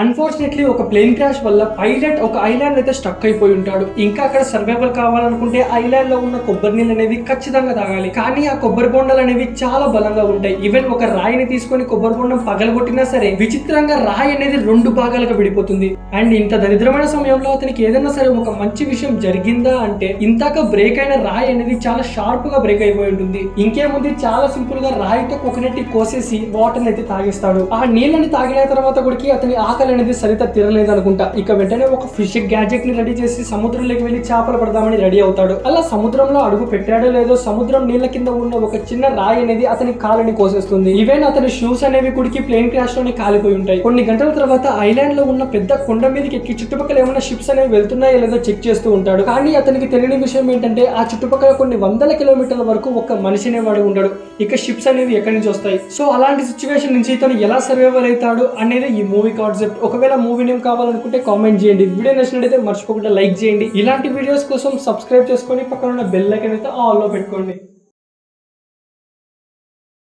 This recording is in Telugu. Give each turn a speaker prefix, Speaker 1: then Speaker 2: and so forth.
Speaker 1: అన్ఫార్చునేట్లీ ఒక ప్లేన్ క్రాష్ వల్ల పైలట్ ఒక ఐలాండ్ అయితే స్టక్ అయిపోయి ఉంటాడు. ఇంకా అక్కడ సర్వైవల్ కావాలనుకుంటే ఐలాండ్ లో ఉన్న కొబ్బరి నీళ్ళు అనేవి ఖచ్చితంగా తాగాలి. కానీ ఆ కొబ్బరి బొండాలు అనేవి చాలా బలంగా ఉంటాయి. ఈవెన్ ఒక రాయిని తీసుకొని కొబ్బరి బొండం పగలగొట్టినా సరే విచిత్రంగా రాయి అనేది 2 భాగాలుగా విడిపోతుంది. అండ్ ఇంత దరిద్రమైన సమయంలో అతనికి ఏదైనా సరే ఒక మంచి విషయం జరిగిందా అంటే ఇంతాక బ్రేక్ అయిన రాయి అనేది చాలా షార్ప్ గా బ్రేక్ అయిపోయి ఉంటుంది. ఇంకేముంది, చాలా సింపుల్ గా రాయితో కోకోనట్ కోసేసి వాటర్ అయితే తాగేస్తాడు. ఆ నీళ్ళని తాగిన తర్వాత కూడా అతని ఆకలి అనేది సరిత తీరలేదు అనుకుంటా. ఇక వెంటనే ఒక ఫిష్ గ్యాజెట్ ని రెడీ చేసి సముద్రంలోకి వెళ్లి చేపలు పడదామని రెడీ అవుతాడు. అలా సముద్రంలో అడుగు పెట్టాడో లేదో సముద్రం నీళ్ళ కింద ఉన్న ఒక చిన్న రాయి అనేది అతని కాలుని కోసేస్తుంది. ఈవెన్ అతని షూస్ అనేవి కుడికి ప్లేన్ క్రాష్ లోనే కాలిపోయి ఉంటాయి. కొన్ని గంటల తర్వాత ఐలాండ్ లో ఉన్న పెద్ద కొండ మీదకి ఎక్కి చుట్టుపక్కల ఏమైనా షిప్స్ అనేవి వెళ్తున్నాయో లేదో చెక్ చేస్తూ ఉంటాడు. కానీ అతనికి తెలియని విషయం ఏంటంటే ఆ చుట్టుపక్కల కొన్ని వందల కిలోమీటర్ల వరకు ఒక మనిషి అనేవాడు ఉండడు. ఇక షిప్స్ అనేవి ఎక్కడి నుంచి వస్తాయి? సో అలాంటి సిచ్యువేషన్ నుంచి ఇతను ఎలా సర్వైవల్ అవుతాడు అనేది ఈ మూవీ కాన్సెప్ట్. ఒకవేళ మూవీ నేమ్ కావాలనుకుంటే కామెంట్ చేయండి. వీడియో నచ్చినట్లయితే మర్చిపోకుండా లైక్ చేయండి. ఇలాంటి వీడియోస్ కోసం సబ్స్క్రైబ్ చేసుకొని పక్కన ఉన్న బెల్ ఐకాన్ అయితే ఆల్ లో పెట్టుకోండి.